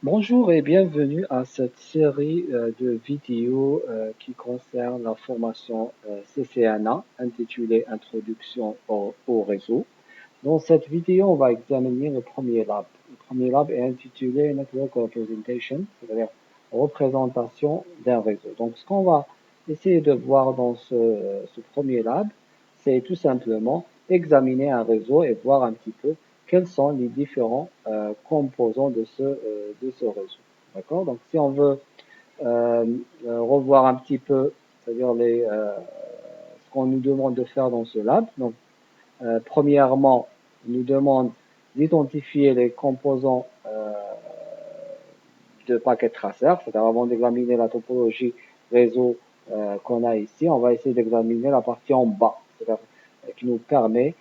Bonjour et bienvenue à cette série de vidéos qui concerne la formation CCNA intitulée Introduction au réseau. Dans cette vidéo, on va examiner le premier lab. Le premier lab est intitulé Network Representation, c'est-à-dire représentation d'un réseau. Donc, ce qu'on va essayer de voir dans ce premier lab, c'est tout simplement examiner un réseau et voir un petit peu quels sont les différents composants de ce réseau. D'accord? Donc, si on veut revoir un petit peu, c'est-à-dire ce qu'on nous demande de faire dans ce lab, donc, premièrement, il nous demande d'identifier les composants de paquet tracer, c'est-à-dire avant d'examiner la topologie réseau qu'on a ici, on va essayer d'examiner la partie en bas, c'est-à-dire qui nous permet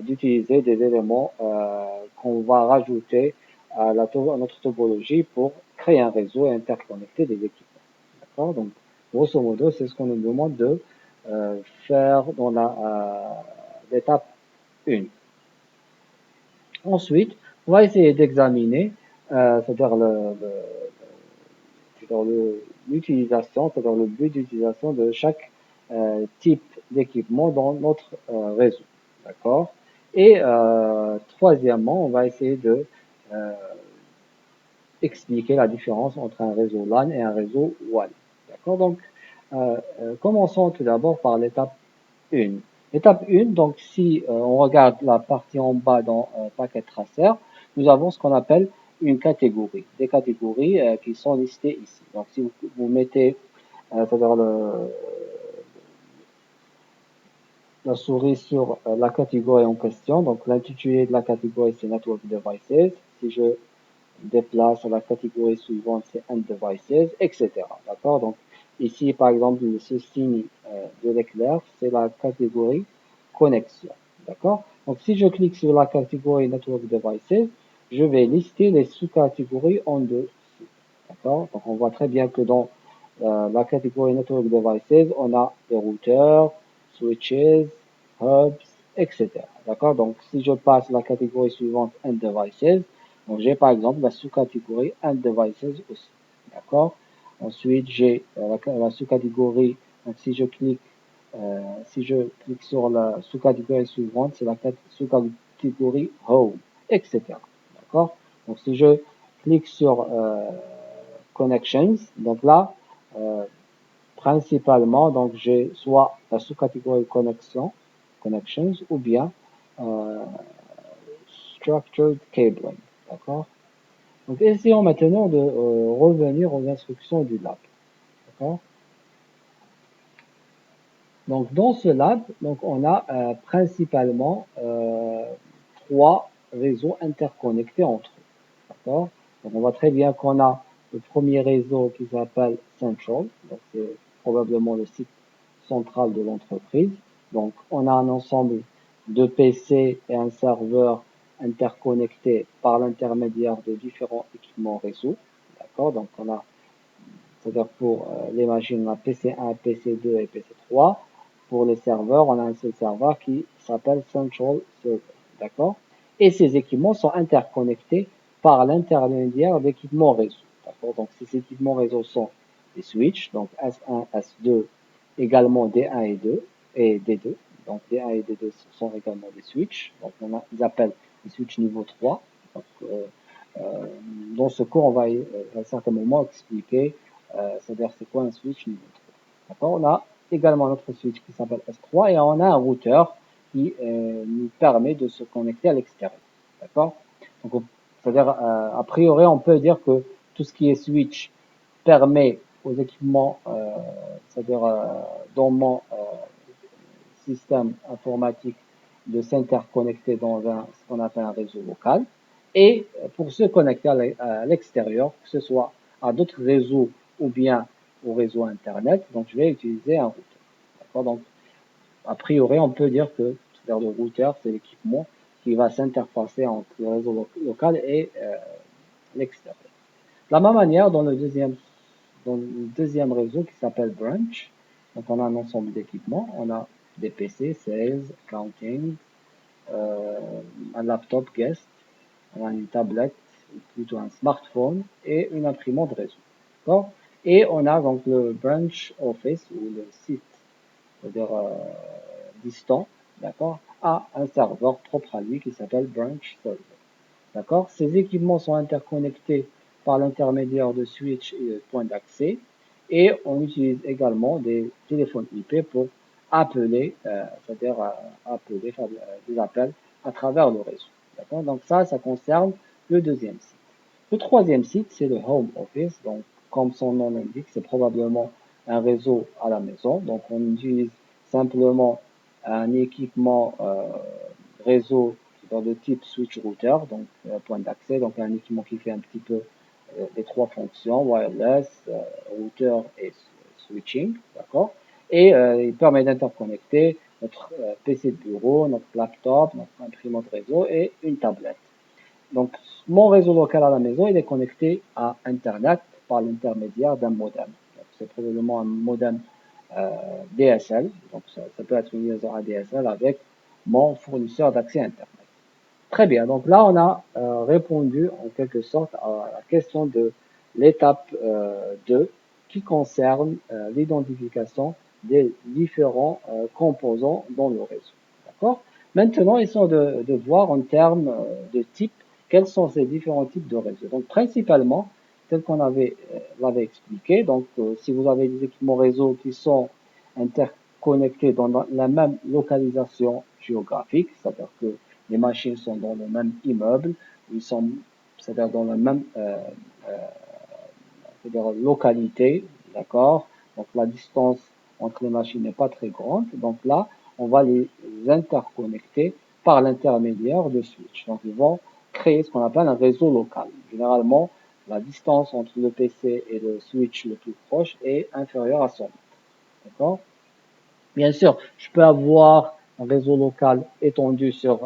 d'utiliser des éléments qu'on va rajouter à notre topologie pour créer un réseau et interconnecter des équipements. D'accord? Donc, grosso modo, c'est ce qu'on nous demande de faire dans l'étape 1. Ensuite, on va essayer d'examiner, c'est-à-dire l'utilisation, c'est-à-dire le but d'utilisation de chaque type d'équipement dans notre réseau. D'accord? Et troisièmement, on va essayer de expliquer la différence entre un réseau LAN et un réseau WAN. D'accord? Donc, commençons tout d'abord par l'étape 1. L'étape 1, donc si on regarde la partie en bas dans Packet Tracer, nous avons ce qu'on appelle une catégorie, des catégories qui sont listées ici. Donc si vous mettez c'est-à-dire la souris sur la catégorie en question, donc l'intitulé de la catégorie c'est Network Devices, si je déplace la catégorie suivante c'est End Devices, etc. D'accord? Donc ici par exemple ce signe de l'éclair c'est la catégorie connexion. D'accord? Donc si je clique sur la catégorie Network Devices, je vais lister les sous-catégories en dessous. D'accord? Donc on voit très bien que dans la catégorie Network Devices, on a des routeurs, switches, hubs, etc. D'accord? Donc si je passe la catégorie suivante End Devices, donc j'ai par exemple la sous-catégorie End Devices aussi. D'accord? Ensuite j'ai la sous-catégorie, donc si je clique sur la sous-catégorie suivante, c'est la sous-catégorie Home, etc. D'accord? Donc si je clique sur Connections, donc là, principalement, donc j'ai soit la sous-catégorie Connections, ou bien euh, Structured Cabling. D'accord? Donc essayons maintenant de revenir aux instructions du lab. D'accord? Donc dans ce lab, donc on a principalement trois réseaux interconnectés entre eux. D'accord? Donc on voit très bien qu'on a le premier réseau qui s'appelle Central, donc c'est probablement le site central de l'entreprise. Donc on a un ensemble de PC et un serveur interconnectés par l'intermédiaire de différents équipements réseau. D'accord? Donc on a, c'est-à-dire pour les machines, on a PC1, PC2 et PC3. Pour les serveurs, on a un seul serveur qui s'appelle Central Server. D'accord? Et ces équipements sont interconnectés par l'intermédiaire d'équipements réseau. D'accord? Donc, ces équipements réseau sont des switches, donc S1, S2, également D1 et 2, et D2. Donc, D1 et D2 sont également des switches. Donc, ils appellent des switches niveau 3. Donc, dans ce cours, on va à un certain moment expliquer, c'est-à-dire c'est quoi un switch niveau 3. D'accord? On a également notre switch qui s'appelle S3 et on a un routeur qui nous permet de se connecter à l'extérieur. D'accord? Donc, c'est-à-dire, a priori, on peut dire que tout ce qui est switch permet aux équipements, c'est-à-dire dans mon système informatique de s'interconnecter dans ce qu'on appelle un réseau local. Et pour se connecter à l'extérieur, que ce soit à d'autres réseaux ou bien au réseau Internet, donc je vais utiliser un routeur. D'accord? Donc, a priori, on peut dire que le routeur, c'est l'équipement qui va s'interfacer entre le réseau local et l'extérieur. De la même manière, dans le deuxième réseau qui s'appelle Branch, donc on a un ensemble d'équipements, on a des PC, sales, accounting, un laptop guest, on a une tablette, plutôt un smartphone et une imprimante réseau. D'accord? Et on a donc le branch office ou le site, c'est-à-dire distant, d'accord, à un serveur propre à lui qui s'appelle branch server. D'accord? Ces équipements sont interconnectés par l'intermédiaire de switch et de points d'accès et on utilise également des téléphones IP pour appeler, c'est-à-dire appeler, faire des appels à travers le réseau. D'accord? Donc ça concerne le deuxième site. Le troisième site, c'est le Home Office. Donc, comme son nom l'indique, c'est probablement un réseau à la maison. Donc, on utilise simplement un équipement réseau de type switch router, donc point d'accès, donc un équipement qui fait un petit peu les trois fonctions, wireless, router et switching, d'accord? Et il permet d'interconnecter notre PC de bureau, notre laptop, notre imprimante réseau et une tablette. Donc, mon réseau local à la maison, il est connecté à Internet par l'intermédiaire d'un modem. C'est probablement un modem DSL. Donc, ça peut être une liaison ADSL avec mon fournisseur d'accès Internet. Très bien. Donc là, on a répondu en quelque sorte à la question de l'étape 2 qui concerne l'identification des différents composants dans le réseau. D'accord? Maintenant, essayons de voir en termes de type quels sont ces différents types de réseaux. Donc, principalement, tel qu'on l'avait expliqué, donc si vous avez des équipements réseau qui sont interconnectés dans la même localisation géographique, c'est-à-dire que les machines sont dans le même immeuble, ils sont, c'est-à-dire dans la même c'est-à-dire localité, d'accord? Donc la distance entre les machines n'est pas très grande. Donc là, on va les interconnecter par l'intermédiaire de switch. Donc ils vont créer ce qu'on appelle un réseau local. Généralement, la distance entre le PC et le switch le plus proche est inférieure à 100 mètres. D'accord? Bien sûr, je peux avoir un réseau local étendu sur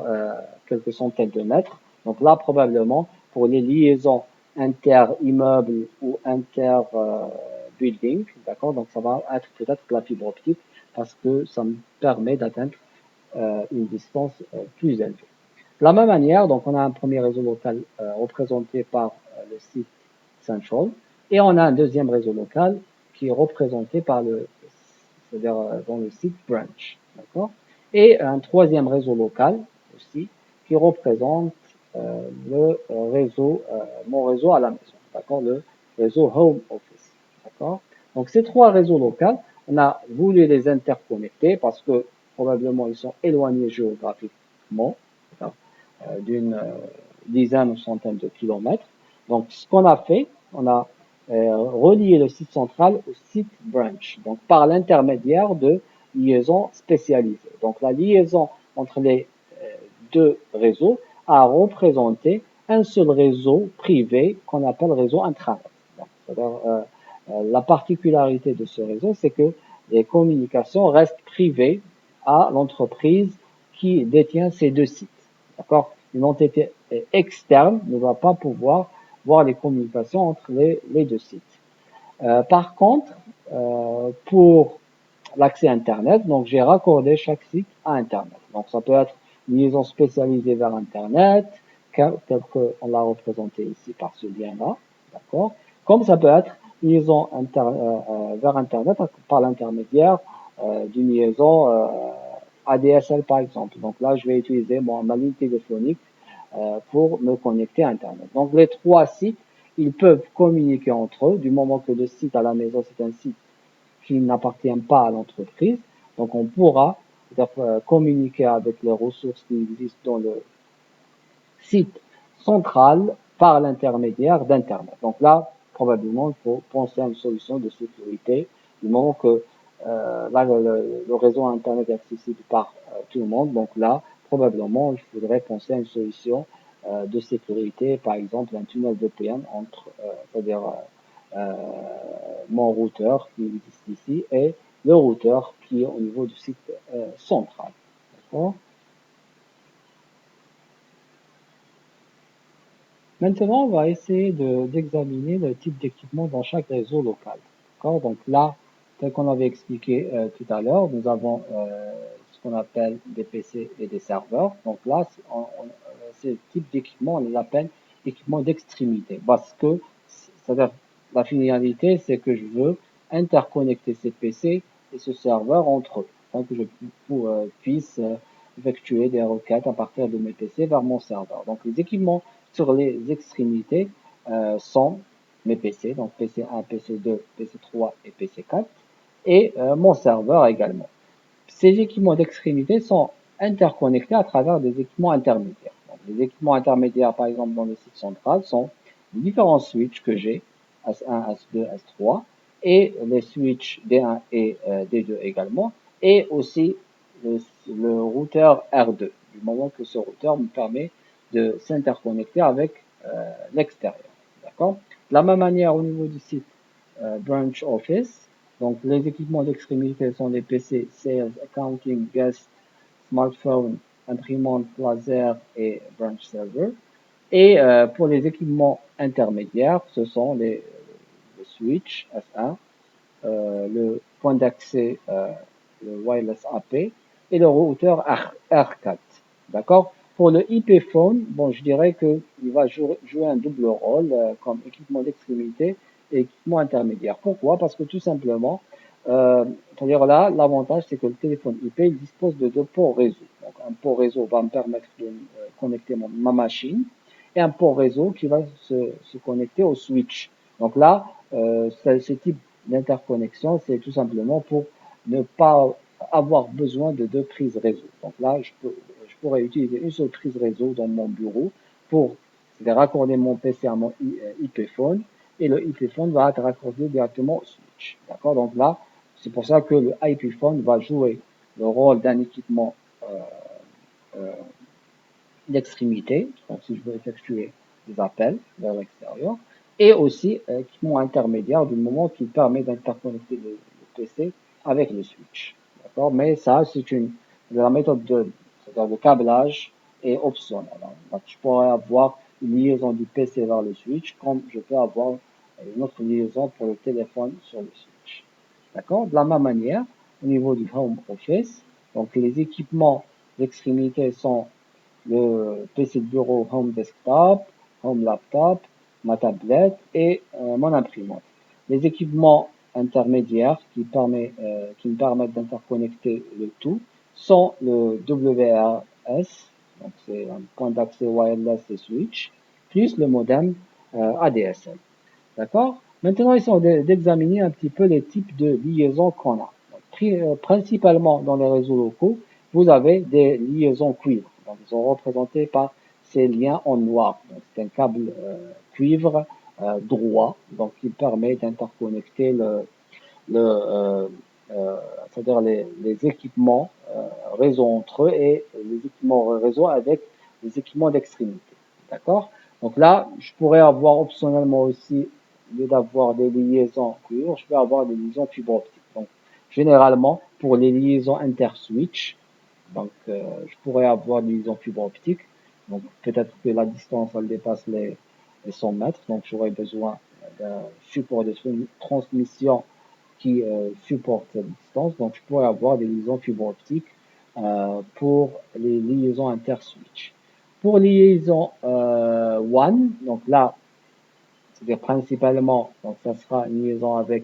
quelques centaines de mètres. Donc là, probablement, pour les liaisons inter-immeubles ou inter-building, d'accord, donc ça va être peut-être la fibre optique parce que ça me permet d'atteindre une distance plus élevée. De la même manière, donc on a un premier réseau local représenté par le site Central et on a un deuxième réseau local qui est représenté par c'est-à-dire dans le site Branch, d'accord? Et un troisième réseau local aussi qui représente mon réseau à la maison, d'accord? Le réseau Home Office, d'accord? Donc ces trois réseaux locaux, on a voulu les interconnecter parce que probablement ils sont éloignés géographiquement, d'une dizaine ou centaine de kilomètres. Donc, ce qu'on a fait, on a relié le site central au site branch, donc par l'intermédiaire de liaisons spécialisées. Donc, la liaison entre les deux réseaux a représenté un seul réseau privé qu'on appelle réseau intranet. La particularité de ce réseau, c'est que les communications restent privées à l'entreprise qui détient ces deux sites. D'accord? Une entité externe ne va pas pouvoir voir les communications entre les deux sites. Par contre, pour l'accès Internet, donc j'ai raccordé chaque site à Internet. Donc ça peut être une liaison spécialisée vers Internet, tel qu'on l'a représenté ici par ce lien-là, d'accord? Comme ça peut être une liaison vers Internet par l'intermédiaire d'une liaison ADSL par exemple. Donc là, je vais utiliser ma ligne téléphonique pour me connecter à Internet. Donc les trois sites, ils peuvent communiquer entre eux du moment que le site à la maison, c'est un site qui n'appartient pas à l'entreprise. Donc on pourra communiquer avec les ressources qui existent dans le site central par l'intermédiaire d'Internet. Donc là, probablement, il faut penser à une solution de sécurité du moment que là, le réseau Internet est accessible par tout le monde. Donc là, probablement, il faudrait penser à une solution de sécurité, par exemple un tunnel VPN entre, c'est-à-dire mon routeur qui existe ici et le routeur qui est au niveau du site central. D'accord? Maintenant, on va essayer d'examiner le type d'équipement dans chaque réseau local. D'accord? Donc là, tel qu'on avait expliqué tout à l'heure, nous avons ce qu'on appelle des PC et des serveurs. Donc là, ces types d'équipements, on les appelle équipement d'extrémité parce que, c'est-à-dire, la finalité, c'est que je veux interconnecter ces PC et ce serveur entre eux, afin que je puisse effectuer des requêtes à partir de mes PC vers mon serveur. Donc, les équipements sur les extrémités sont mes PC, donc PC1, PC2, PC3 et PC4, et mon serveur également. Ces équipements d'extrémité sont interconnectés à travers des équipements intermédiaires. Donc, les équipements intermédiaires, par exemple, dans le site central, sont les différents switches que j'ai, S1, S2, S3, et les switches D1 et D2 également, et aussi le routeur R2, du moment que ce routeur me permet de s'interconnecter avec l'extérieur. D'accord? De la même manière, au niveau du site Branch Office, donc les équipements d'extrémité sont les PC, Sales, Accounting, Guest, Smartphone, imprimante laser et Branch Server. Et pour les équipements intermédiaires, ce sont le switch S1, le point d'accès, le wireless AP et le routeur R4. D'accord? Pour le IP phone, bon, je dirais qu'il va jouer un double rôle comme équipement d'extrémité et équipement intermédiaire. Pourquoi? Parce que tout simplement, c'est-à-dire là, l'avantage, c'est que le téléphone IP il dispose de deux ports réseau. Donc, un port réseau va me permettre de connecter ma machine et un port réseau qui va se connecter au switch. Donc là, ce type d'interconnexion, c'est tout simplement pour ne pas avoir besoin de deux prises réseau. Donc là, je pourrais utiliser une seule prise réseau dans mon bureau pour raccorder mon PC à mon IP phone et le IP phone va être raccordé directement au switch. D'accord? Donc là, c'est pour ça que le IP phone va jouer le rôle d'un équipement euh, d'extrémité, donc si je veux effectuer des appels vers l'extérieur, et aussi équipement intermédiaire du moment qui permet d'interconnecter le PC avec le switch. D'accord? Mais ça, c'est la méthode c'est-à-dire de câblage est optionnelle. Donc, je pourrais avoir une liaison du PC vers le switch, comme je peux avoir une autre liaison pour le téléphone sur le switch. D'accord? De la même manière, au niveau du home office, donc les équipements d'extrémité sont le PC de bureau Home Desktop, Home Laptop, ma tablette et mon imprimante. Les équipements intermédiaires qui me permettent d'interconnecter le tout sont le WRS, donc c'est un point d'accès wireless et switch, plus le modem ADSL. D'accord? Maintenant, ils sont d'examiner un petit peu les types de liaisons qu'on a. Donc, principalement dans les réseaux locaux, vous avez des liaisons cuivre. Donc, ils sont représentés par ces liens en noir. Donc, c'est un câble cuivre droit, donc il permet d'interconnecter c'est-à-dire les équipements réseau entre eux et les équipements réseau avec les équipements d'extrémité. D'accord? Donc là, je pourrais avoir optionnellement aussi, au lieu d'avoir des liaisons cuivre, je peux avoir des liaisons fibre optique. Donc, généralement, pour les liaisons inter-switch, donc je pourrais avoir des liaisons fibre optique. Donc, peut-être que la distance, elle dépasse les 100 mètres. Donc, j'aurais besoin d'un support de transmission qui supporte cette distance. Donc, je pourrais avoir des liaisons fibre optique pour les liaisons inter-switch. Pour les liaisons WAN, donc là, c'est-à-dire principalement, donc ça sera une liaison avec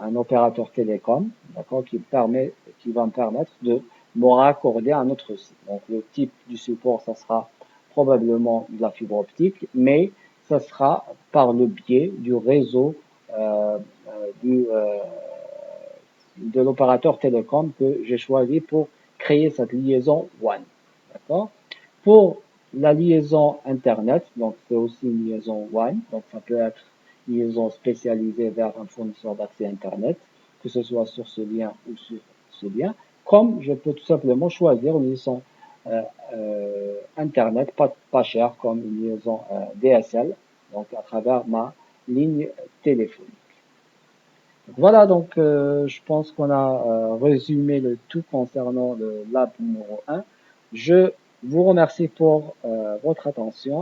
un opérateur télécom, d'accord, qui va me permettre de me raccorder à un autre site. Donc le type du support, ça sera probablement de la fibre optique, mais ça sera par le biais du réseau euh, du, de l'opérateur télécom que j'ai choisi pour créer cette liaison WAN. D'accord? Pour la liaison Internet, donc c'est aussi une liaison WAN, donc ça peut être une liaison spécialisée vers un fournisseur d'accès Internet, que ce soit sur ce lien ou sur ce lien, comme je peux tout simplement choisir une liaison Internet pas chère comme une liaison DSL, donc à travers ma ligne téléphonique. Voilà, donc je pense qu'on a résumé le tout concernant le lab numéro 1. Je vous remercie pour votre attention